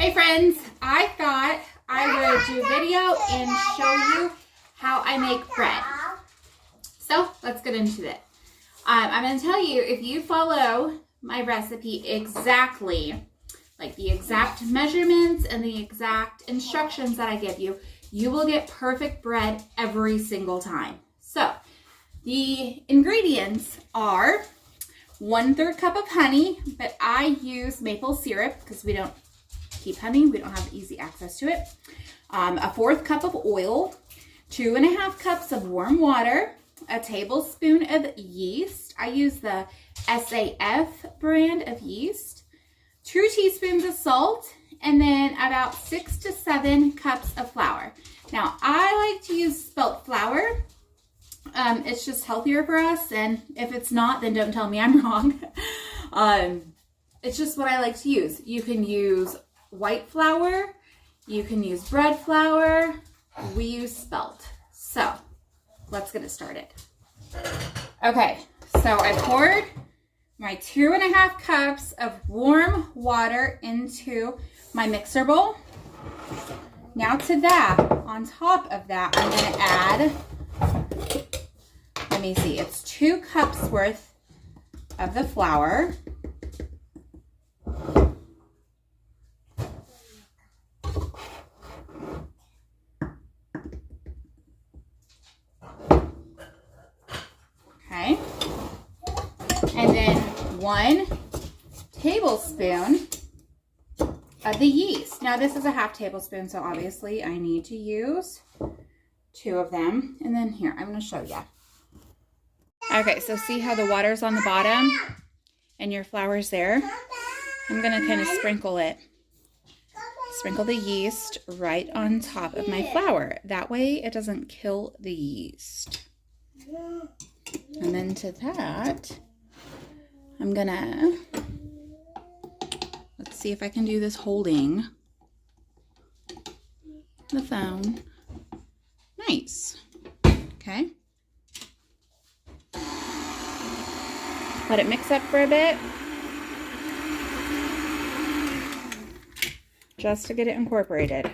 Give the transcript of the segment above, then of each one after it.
Hey friends, I thought I would do a video and show you how I make bread. So let's get into it. I'm going to tell you, if you follow my recipe exactly, like the exact measurements and the exact instructions that I give you, you will get perfect bread every single time. So the ingredients are 1/3 cup of honey, but I use maple syrup because we don't keep honey. We don't have easy access to it. 1/4 cup of oil, 2.5 cups of warm water, a tablespoon of yeast. I use the SAF brand of yeast, 2 teaspoons of salt, and then about 6 to 7 cups of flour. Now, I like to use spelt flour. It's just healthier for us, and if it's not, then don't tell me I'm wrong. It's just what I like to use. You can use white flour, you can use bread flour, we use spelt. So let's get it started. Okay, so I poured my 2.5 cups of warm water into my mixer bowl. Now to that, on top of that, I'm going to add, let me see, it's 2 cups worth of the flour. Okay, and then 1 tablespoon of the yeast. Now this is a 1/2 tablespoon, so obviously I need to use 2 of them. And then here, I'm going to show you. Okay, so see how the water's on the bottom and your flour's there? I'm going to kind of sprinkle it. Sprinkle the yeast right on top of my flour. That way it doesn't kill the yeast. And then to that, I'm gonna, let's see if I can do this holding the phone. Nice. Okay. Let it mix up for a bit. Just to get it incorporated.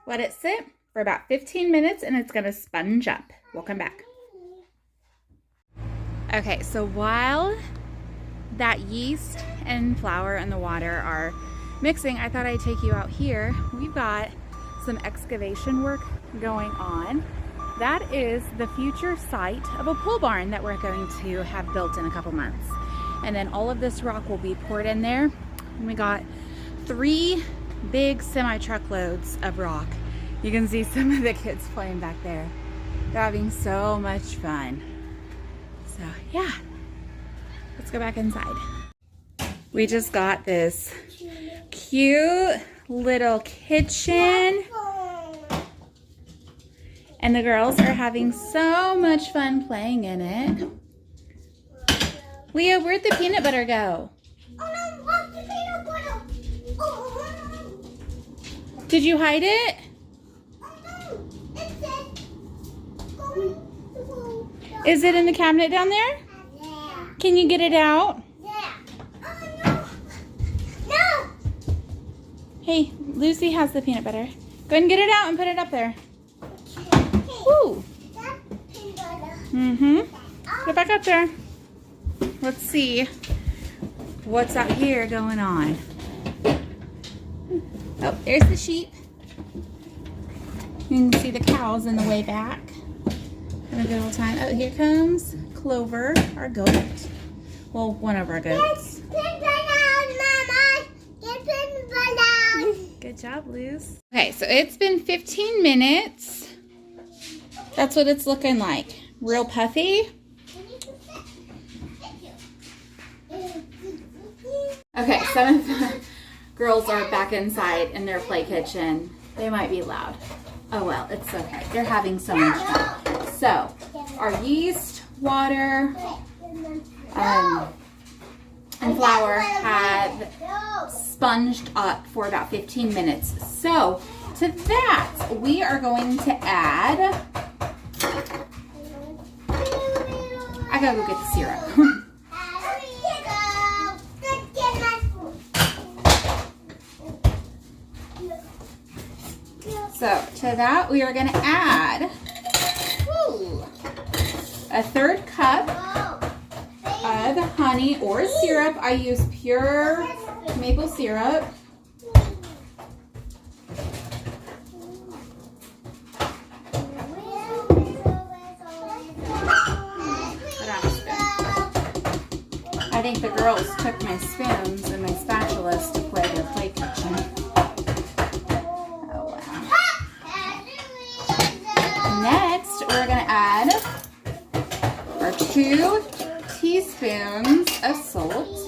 Let it sit for about 15 minutes and it's gonna sponge up. We'll come back. Okay, so while that yeast and flour and the water are mixing, I thought I'd take you out here. We've got some excavation work going on. That is the future site of a pole barn that we're going to have built in a couple months. And then all of this rock will be poured in there. And we got 3 big semi-truckloads of rock. You can see some of the kids playing back there. They're having so much fun. So yeah, let's go back inside. We just got this cute little kitchen. And the girls are having so much fun playing in it. Leah, where'd the peanut butter go? Oh no, what's the peanut butter? Did you hide it? Oh no, it says going to go. Is it in the cabinet down there? Yeah. Can you get it out? Yeah. Oh no. No. Hey, Lucy has the peanut butter. Go ahead and get it out and put it up there. Woo. That's peanut butter. Mm-hmm. Get back up there. Let's see what's out here going on. Oh, there's the sheep. You can see the cows in the way back. Having a good old time. Oh, here comes Clover, our goat. Well, one of our goats. Get peanut butter, Mama. Get peanut butter. Good job, Luz. Okay, so it's been 15 minutes. That's what it's looking like. Real puffy. Okay, some of the girls are back inside in their play kitchen. They might be loud. Oh well, it's okay. They're having so much fun. So, our yeast, water, and flour have sponged up for about 15 minutes. So, to that, we are going to add I gotta go get the syrup. So to that we are gonna add a 1/3 cup of honey or syrup. I use pure maple syrup. I think the girls took my spoons and my spatulas to play their play kitchen. Oh wow. Next, we're gonna add our 2 teaspoons of salt.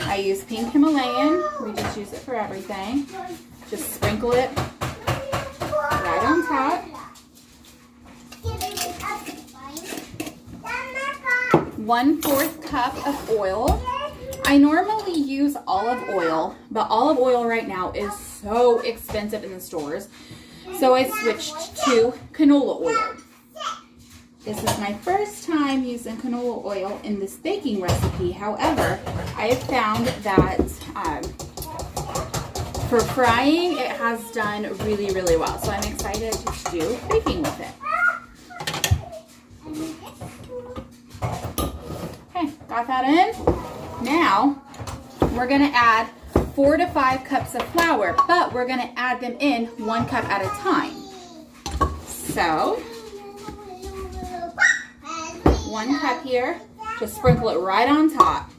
I use pink Himalayan. We just use it for everything. Just sprinkle it right on top. 1/4 cup of oil. I normally use olive oil, but olive oil right now is so expensive in the stores. So I switched to canola oil. This is my first time using canola oil in this baking recipe. However, I have found that for frying, it has done really, really well. So I'm excited to do baking with it. Okay, got that in. Now, we're gonna add 4 to 5 cups of flour, but we're gonna add them in 1 cup at a time. So, 1 cup here, just sprinkle it right on top.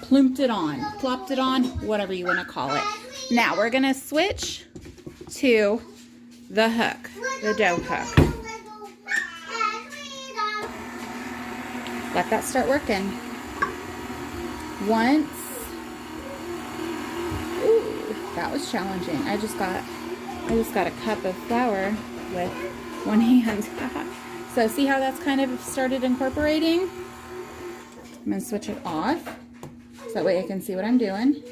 Plumped it on, plopped it on, whatever you wanna call it. Now, we're gonna switch to the hook, the dough hook. Let that start working. Once, ooh, that was challenging. I just got a cup of flour with 1 hand. So see how that's kind of started incorporating? I'm gonna switch it off so that way I can see what I'm doing.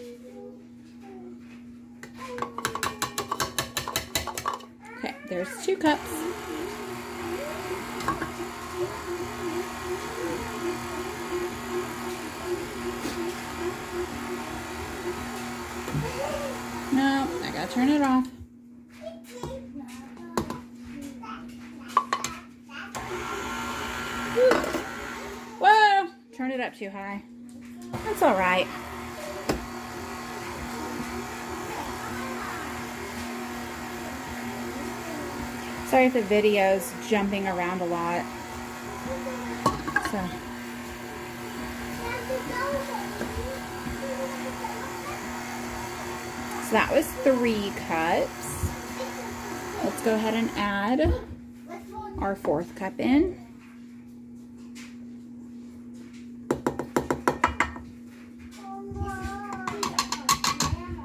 Okay, there's 2 cups. No, I gotta turn it off. Whoa, turned it up too high. That's all right. Sorry if the video's jumping around a lot. So that was 3 cups. Let's go ahead and add our 4th cup in.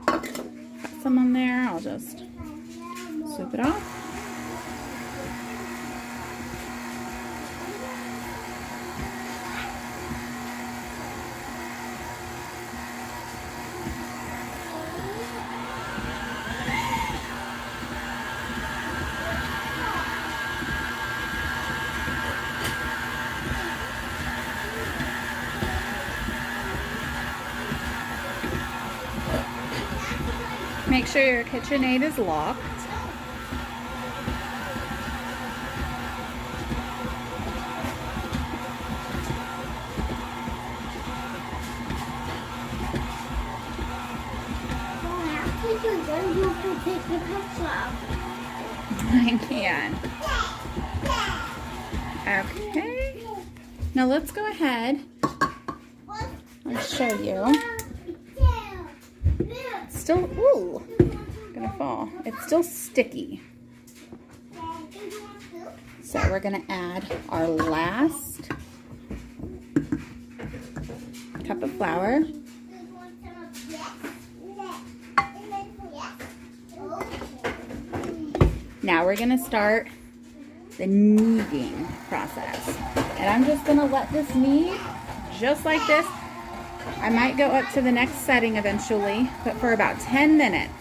Got some on there. I'll just sweep it off. Make sure your KitchenAid is locked. I can. Okay. Now let's go ahead. I'll show you. It's still, ooh, gonna fall. It's still sticky. So we're gonna add our last cup of flour. Now we're gonna start the kneading process. And I'm just gonna let this knead just like this. I might go up to the next setting eventually, but for about 10 minutes.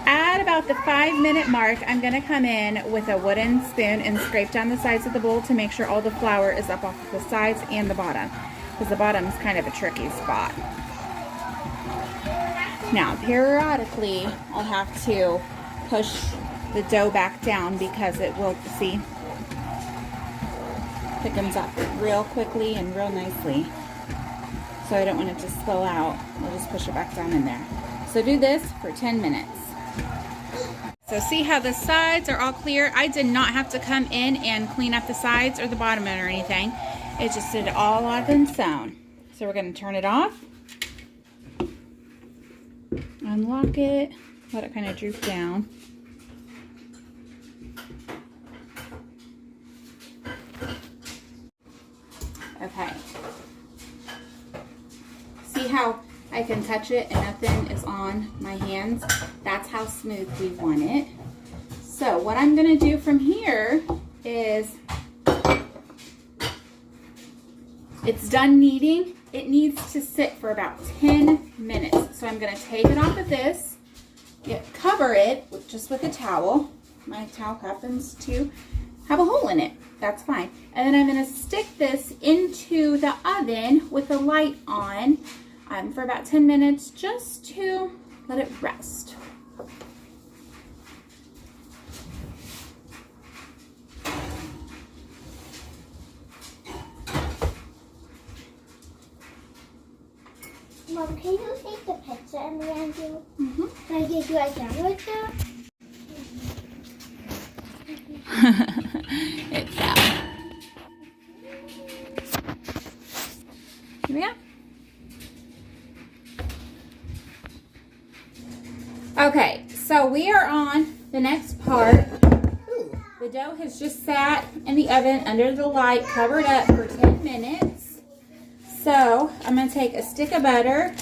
Add about the 5-minute mark, I'm going to come in with a wooden spoon and scrape down the sides of the bowl to make sure all the flour is up off the sides and the bottom, because the bottom is kind of a tricky spot. Now, periodically, I'll have to push the dough back down because it will, see, thickens up real quickly and real nicely. So I don't want it to spill out. We'll just push it back down in there. So do this for 10 minutes. So see how the sides are all clear? I did not have to come in and clean up the sides or the bottom or anything. It just did it all on its own. So we're going to turn it off. Unlock it. Let it kind of droop down. Okay. See how I can touch it and nothing is on my hands? That's how smooth we want it. So what I'm going to do from here is, it's done kneading. It needs to sit for about 10 minutes. So I'm going to take it off of this, cover it just with a towel. My towel happens to have a hole in it. That's fine. And then I'm going to stick this into the oven with the light on for about 10 minutes just to let it rest. Mom, can you take the pizza and the Andrew? Mm-hmm. Can I do it down with that? It's out. Here we go. Okay, so we are on the next part. The dough has just sat in the oven under the light, covered up for 10 minutes. So I'm going to take a stick of butter.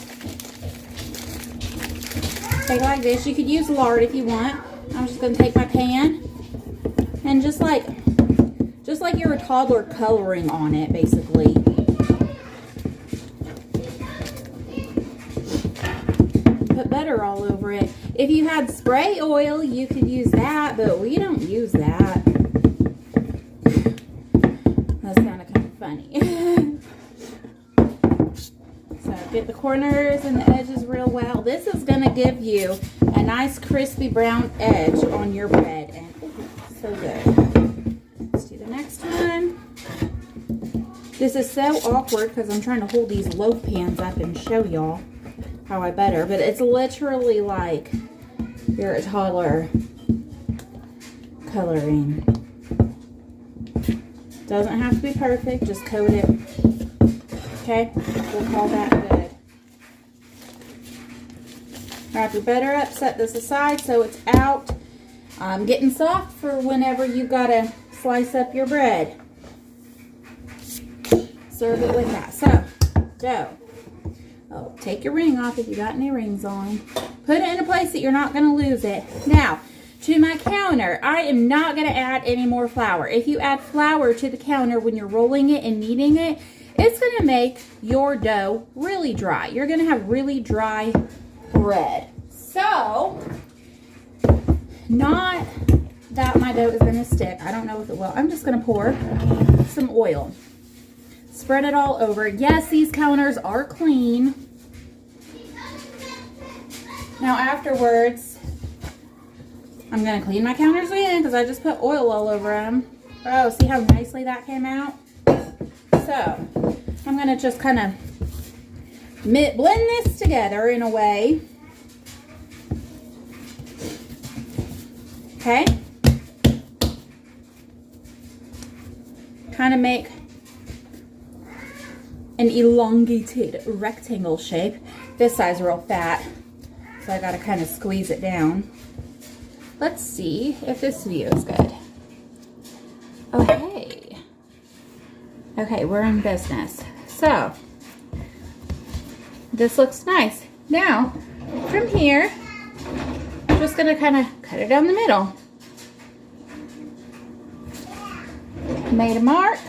Take it like this. You could use lard if you want. I'm just going to take my pan and just like you're a toddler, coloring on it, basically. Put butter all over it. If you had spray oil, you could use that, but we don't use that. That sounded kind of funny. So get the corners and the edges real well. This is going to give you a nice crispy brown edge on your bread, and so good. Let's do the next one. This is so awkward because I'm trying to hold these loaf pans up and show y'all how I butter, but it's literally like you're a toddler coloring. Doesn't have to be perfect, just coat it. Okay, we'll call that good. Wrap your butter up, set this aside so it's out. Getting soft for whenever you gotta slice up your bread. Serve it with that. So, dough. Oh, take your ring off if you got any rings on. Put it in a place that you're not going to lose it. Now, to my counter, I am not going to add any more flour. If you add flour to the counter when you're rolling it and kneading it, it's going to make your dough really dry. You're going to have really dry bread. So, not that my dough is going to stick. I don't know if it will. I'm just going to pour some oil. Spread it all over. Yes, these counters are clean. Now afterwards, I'm going to clean my counters again because I just put oil all over them. Oh, see how nicely that came out? So, I'm going to just kind of blend this together in a way. Okay? Kind of make an elongated rectangle shape. This side's real fat, so I gotta kind of squeeze it down. Let's see if this view is good. Okay. Okay, we're in business. So, this looks nice. Now, from here, I'm just gonna kind of cut it down the middle. Made a mark.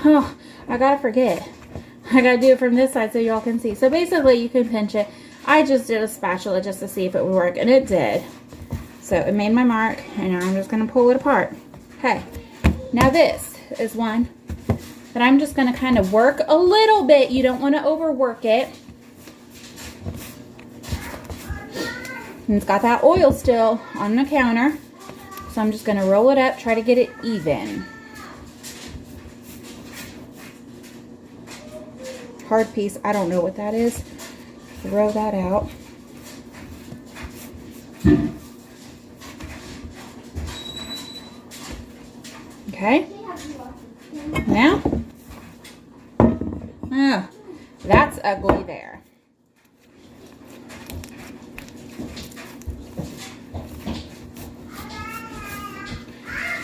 Oh, I gotta forget. I gotta do it from this side so y'all can see. So basically you can pinch it. I just did a spatula just to see if it would work, and it did. So it made my mark, and now I'm just going to pull it apart. Okay, now this is one that I'm just going to kind of work a little bit. You don't want to overwork it. And it's got that oil still on the counter. So I'm just going to roll it up, try to get it even. Hard piece, I don't know what that is. Throw that out. Okay. Now, oh, that's ugly there.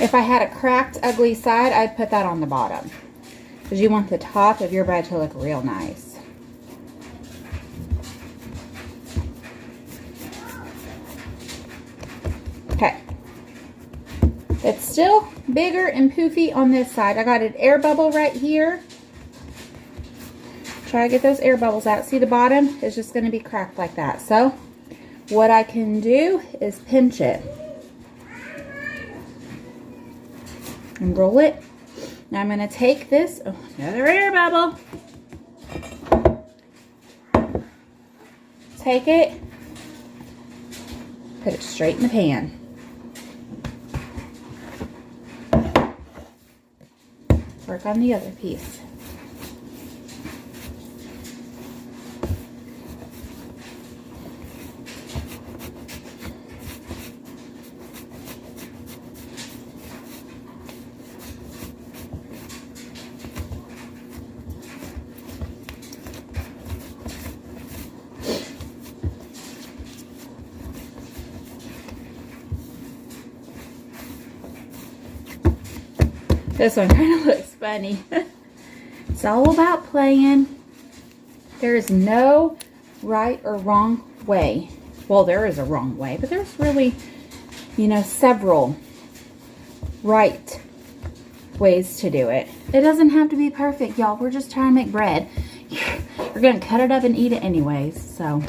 If I had a cracked, ugly side, I'd put that on the bottom. Because you want the top of your bread to look real nice. Okay. It's still bigger and poofy on this side. I got an air bubble right here. Try to get those air bubbles out. See, the bottom is just going to be cracked like that. So what I can do is pinch it and roll it. Now I'm going to take this, oh, another air bubble. Take it, put it straight in the pan. Work on the other piece. This one kind of looks funny. It's all about playing. There is no right or wrong way. Well, there is a wrong way, but there's really, you know, several right ways to do it. It doesn't have to be perfect, y'all. We're just trying to make bread. We're going to cut it up and eat it anyways, so.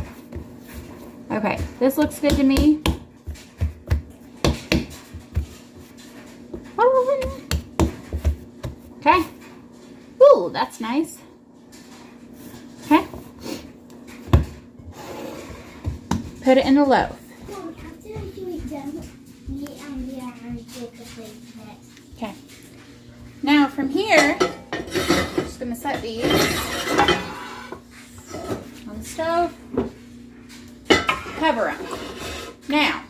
Okay, this looks good to me. Okay. Ooh, that's nice. Okay. Put it in a loaf. Okay. Now from here, I'm just going to set these on the stove. Cover them. Now,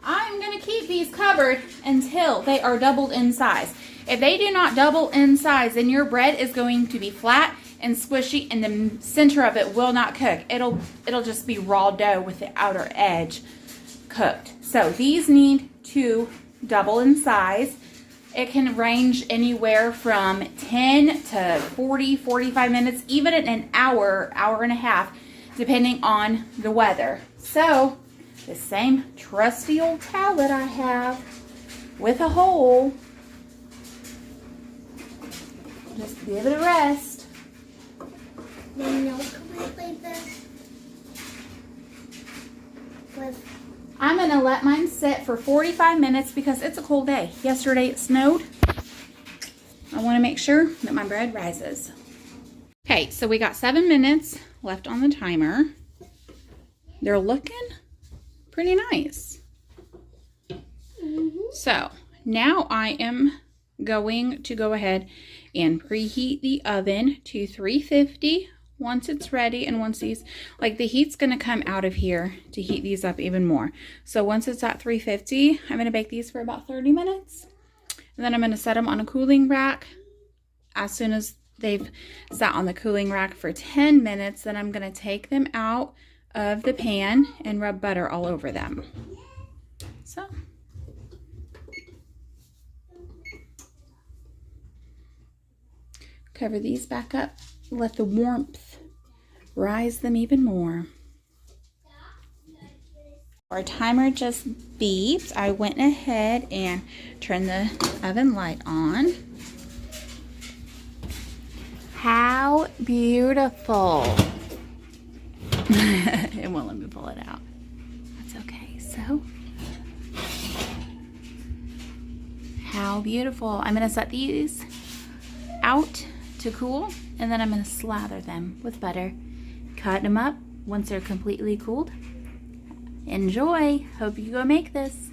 I'm going to keep these covered until they are doubled in size. If they do not double in size, then your bread is going to be flat and squishy, and the center of it will not cook. It'll just be raw dough with the outer edge cooked. So these need to double in size. It can range anywhere from 10 to 40, 45 minutes, even in an hour, hour and a half, depending on the weather. So the same trusty old towel that I have with a hole, just give it a rest. Then no, can we play this with? I'm going to let mine sit for 45 minutes because it's a cold day. Yesterday it snowed. I want to make sure that my bread rises. Okay, so we got 7 minutes left on the timer. They're looking pretty nice. So now I am going to go ahead and preheat the oven to 350 once it's ready, and once these, like, the heat's going to come out of here to heat these up even more. So once it's at 350, I'm going to bake these for about 30 minutes, and then I'm going to set them on a cooling rack. As soon as they've sat on the cooling rack for 10 minutes, then I'm going to take them out of the pan and rub butter all over them. So cover these back up, let the warmth rise them even more. Our timer just beeped. I went ahead and turned the oven light on. How beautiful. It won't let me pull it out. That's okay. So, how beautiful. I'm going to set these out to cool, and then I'm going to slather them with butter. Cut them up once they're completely cooled. Enjoy. Hope you go make this.